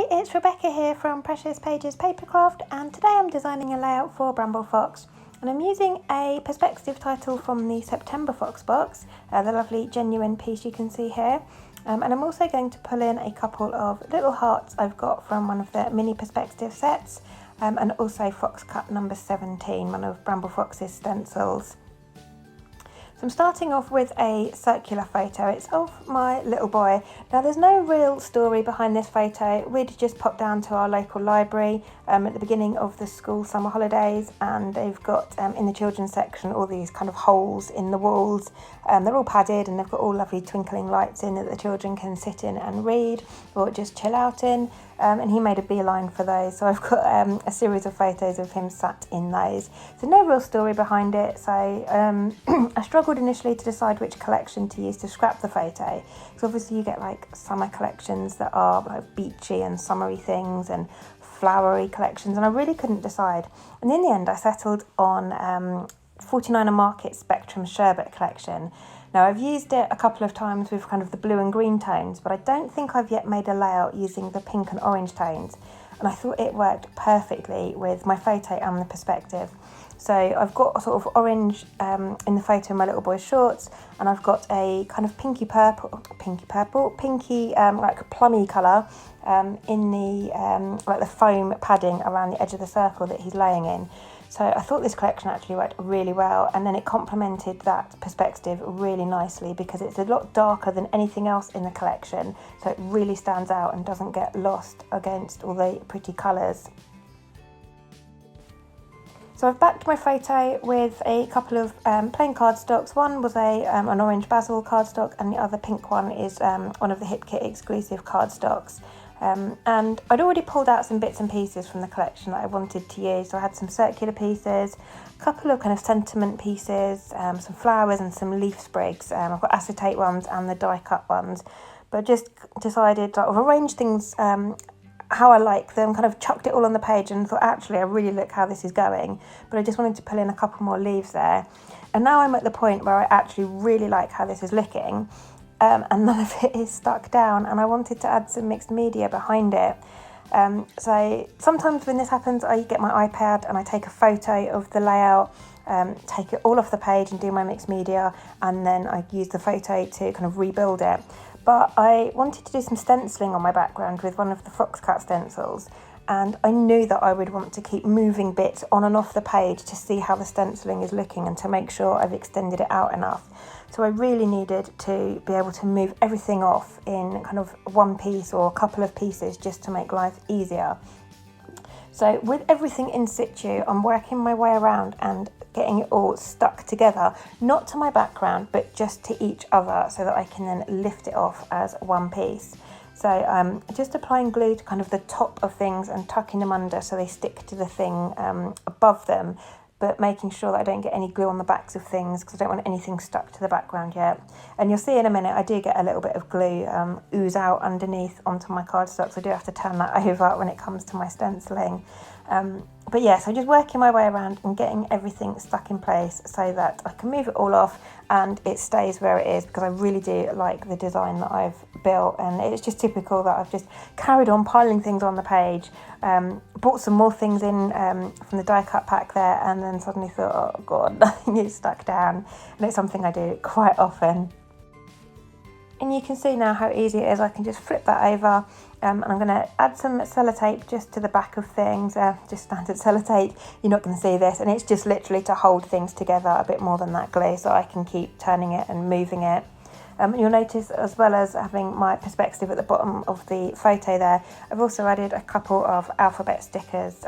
Hi, it's Rebecca here from Precious Pages Papercraft, and today I'm designing a layout for Bramble Fox, and I'm using a perspective title from the September Fox box, the lovely genuine piece you can see here, and I'm also going to pull in a couple of little hearts I've got from one of the mini perspective sets, and also Fox Cut number 17, one of Bramble Fox's stencils. So I'm starting off with a circular photo. It's of my little boy. Now there's no real story behind this photo. We'd just popped down to our local library at the beginning of the school summer holidays, and they've got in the children's section all these kind of holes in the walls. They're all padded and they've got all lovely twinkling lights in that the children can sit in and read or just chill out in. And he made a beeline for those, so I've got a series of photos of him sat in those. So no real story behind it, so I struggled initially to decide which collection to use to scrap the photo, because obviously you get like summer collections that are like beachy and summery things and flowery collections, and I really couldn't decide. And in the end I settled on 49er Market Spectrum Sherbet collection. Now I've used it a couple of times with kind of the blue and green tones, but I don't think I've yet made a layout using the pink and orange tones, and I thought it worked perfectly with my photo and the perspective. So I've got a sort of orange in the photo in my little boy's shorts, and I've got a kind of pinky like plummy colour in the like the foam padding around the edge of the circle that he's laying in. So I thought this collection actually worked really well, and then it complemented that perspective really nicely because it's a lot darker than anything else in the collection, so it really stands out and doesn't get lost against all the pretty colours. So I've backed my photo with a couple of plain cardstocks. One was an orange basil cardstock, and the other pink one is one of the Hip Kit exclusive cardstocks. And I'd already pulled out some bits and pieces from the collection that I wanted to use. So I had some circular pieces, a couple of kind of sentiment pieces, some flowers and some leaf sprigs. I've got acetate ones and the die cut ones, but just decided I've arranged things how I like them, kind of chucked it all on the page and thought actually I really like how this is going, but I just wanted to pull in a couple more leaves there. And now I'm at the point where I actually really like how this is looking. And none of it is stuck down, and I wanted to add some mixed media behind it. So sometimes when this happens, I get my iPad and I take a photo of the layout, take it all off the page and do my mixed media, and then I use the photo to kind of rebuild it. But I wanted to do some stenciling on my background with one of the Fox Cut stencils, and I knew that I would want to keep moving bits on and off the page to see how the stenciling is looking and to make sure I've extended it out enough. So I really needed to be able to move everything off in kind of one piece or a couple of pieces just to make life easier. So with everything in situ, I'm working my way around and getting it all stuck together, not to my background, but just to each other so that I can then lift it off as one piece. So just applying glue to kind of the top of things and tucking them under so they stick to the thing above them, but making sure that I don't get any glue on the backs of things because I don't want anything stuck to the background yet. And you'll see in a minute I do get a little bit of glue ooze out underneath onto my cardstock, so I do have to turn that over when it comes to my stenciling. But yeah, so just working my way around and getting everything stuck in place so that I can move it all off and it stays where it is, because I really do like the design that I've built, and it's just typical that I've just carried on piling things on the page, bought some more things in from the die cut pack there, and then suddenly thought, oh god, nothing is stuck down, and it's something I do quite often. And you can see now how easy it is. I can just flip that over, and I'm going to add some sellotape just to the back of things, just standard sellotape. You're not going to see this, and it's just literally to hold things together a bit more than that glue, so I can keep turning it and moving it. You'll notice, as well as having my perspective at the bottom of the photo there, I've also added a couple of alphabet stickers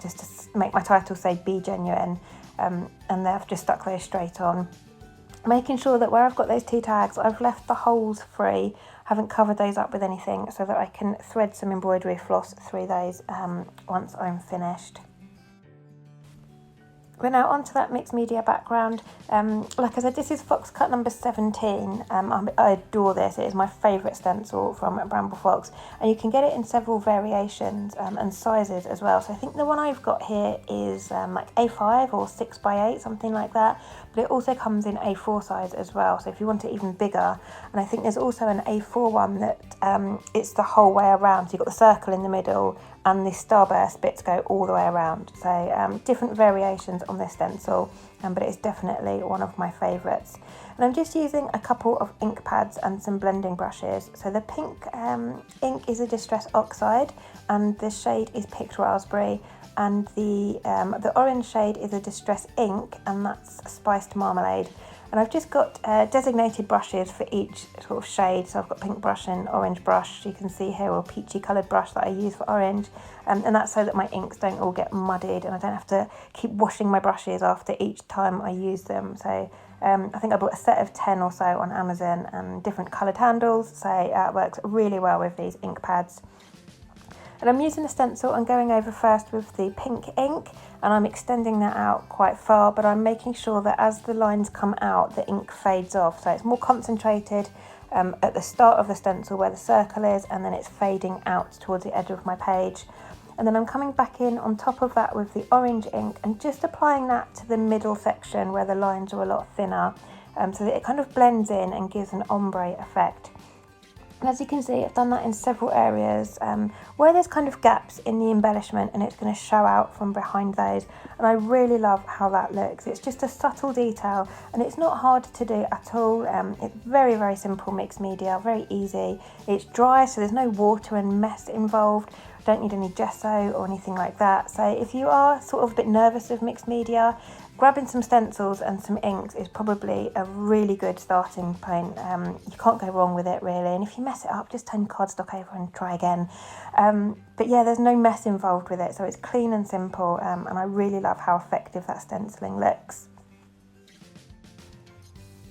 just to make my title say Be Genuine, and I've just stuck those straight on. Making sure that where I've got those two tags, I've left the holes free, haven't covered those up with anything, so that I can thread some embroidery floss through those once I'm finished. But now onto that mixed media background. Like I said, this is Fox cut number 17. I adore this. It is my favourite stencil from Bramble Fox, and you can get it in several variations and sizes as well. So I think the one I've got here is like A5 or 6x8, something like that. But it also comes in A4 size as well. So if you want it even bigger, and I think there's also an A4 one that it's the whole way around. So you've got the circle in the middle, and the starburst bits go all the way around. So different variations on this stencil, but it is definitely one of my favourites. And I'm just using a couple of ink pads and some blending brushes. So the pink ink is a Distress Oxide, and the shade is Picked Raspberry, and the orange shade is a Distress Ink, and that's Spiced Marmalade. And I've just got designated brushes for each sort of shade. So I've got pink brush and orange brush, you can see here, or peachy coloured brush that I use for orange. And that's so that my inks don't all get muddied and I don't have to keep washing my brushes after each time I use them. So I think I bought a set of 10 or so on Amazon, and different coloured handles. So it works really well with these ink pads. And I'm using the stencil and going over first with the pink ink, and I'm extending that out quite far, but I'm making sure that as the lines come out, the ink fades off. So it's more concentrated at the start of the stencil where the circle is, and then it's fading out towards the edge of my page. And then I'm coming back in on top of that with the orange ink and just applying that to the middle section where the lines are a lot thinner, so that it kind of blends in and gives an ombre effect. And as you can see, I've done that in several areas where there's kind of gaps in the embellishment, and it's going to show out from behind those. And I really love how that looks. It's just a subtle detail, and it's not hard to do at all. It's very, very simple mixed media, very easy. It's dry, so there's no water and mess involved. Don't need any gesso or anything like that. So if you are sort of a bit nervous of mixed media, grabbing some stencils and some inks is probably a really good starting point. You can't go wrong with it, really. And if you mess it up, just turn your cardstock over and try again. But yeah, there's no mess involved with it, so it's clean and simple, and I really love how effective that stenciling looks.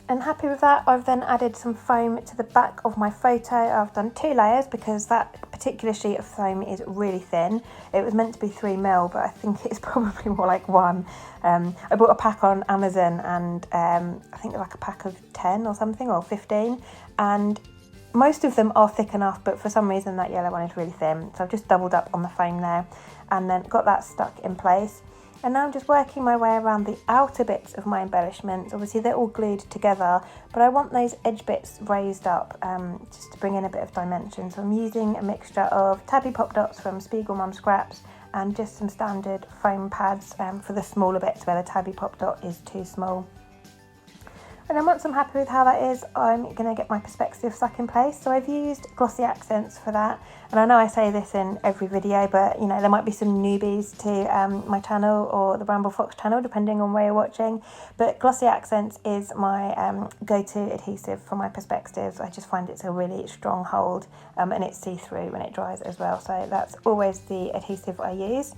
And happy with that, I've then added some foam to the back of my photo. I've done 2 layers because that particular sheet of foam is really thin. It was meant to be 3mm, but I think it's probably more like 1. I bought a pack on Amazon, and I think they're like a pack of 10 or something, or 15. And most of them are thick enough, but for some reason that yellow one is really thin. So I've just doubled up on the foam there, and then got that stuck in place. And now I'm just working my way around the outer bits of my embellishments. Obviously they're all glued together, but I want those edge bits raised up just to bring in a bit of dimension. So I'm using a mixture of tabby pop dots from Spiegel Mum Scraps and just some standard foam pads for the smaller bits where the tabby pop dot is too small. And then once I'm happy with how that is, I'm going to get my perspective stuck in place. So I've used glossy accents for that. And I know I say this in every video, but you know, there might be some newbies to my channel or the Bramble Fox channel, depending on where you're watching. But glossy accents is my go-to adhesive for my perspectives. I just find it's a really strong hold, and it's see-through when it dries as well. So that's always the adhesive I use.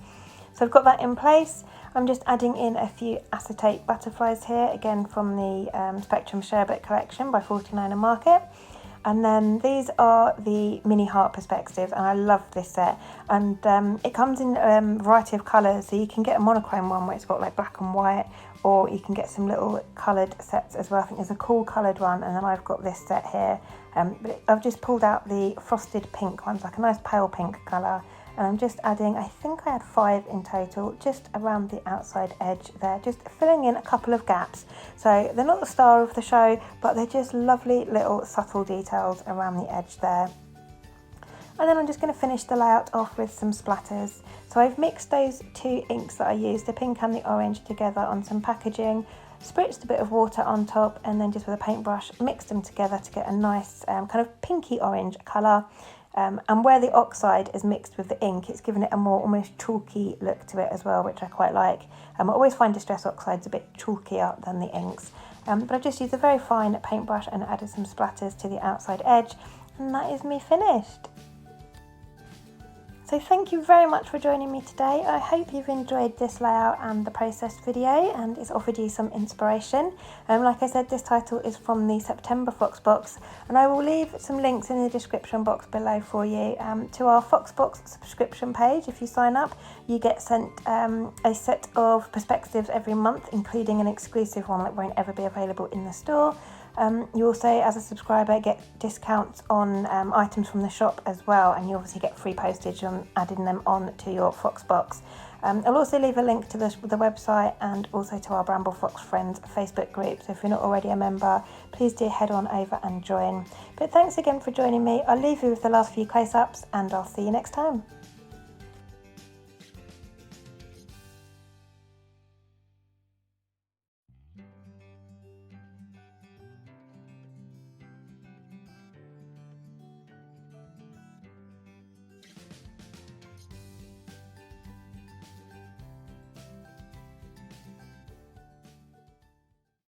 So I've got that in place. I'm just adding in a few acetate butterflies here, again from the Spectrum Sherbet collection by 49 and Market. And then these are the mini heart perspectives, and I love this set. And it comes in a variety of colours, so you can get a monochrome one where it's got like black and white, or you can get some little coloured sets as well. I think there's a cool coloured one, and then I've got this set here. But I've just pulled out the frosted pink ones, like a nice pale pink colour. And I'm just adding, I think I had 5 in total, just around the outside edge there, just filling in a couple of gaps. So they're not the star of the show, but they're just lovely little subtle details around the edge there. And then I'm just going to finish the layout off with some splatters. So I've mixed those 2 inks that I used, the pink and the orange, together on some packaging, spritzed a bit of water on top, and then just with a paintbrush mixed them together to get a nice kind of pinky orange colour. And where the oxide is mixed with the ink, it's given it a more almost chalky look to it as well, which I quite like. I always find Distress Oxides a bit chalkier than the inks. But I've just used a very fine paintbrush and added some splatters to the outside edge, and that is me finished. So thank you very much for joining me today. I hope you've enjoyed this layout and the process video, and it's offered you some inspiration. Like I said, this title is from the September Fox box, and I will leave some links in the description box below for you to our Fox box subscription page. If you sign up, you get sent a set of perspectives every month, including an exclusive one that won't ever be available in the store. You also, as a subscriber, get discounts on items from the shop as well, and you obviously get free postage on adding them on to your Fox box. I'll also leave a link to the website and also to our Bramble Fox Friends Facebook group, so if you're not already a member, please do head on over and join. But thanks again for joining me. I'll leave you with the last few close-ups, and I'll see you next time.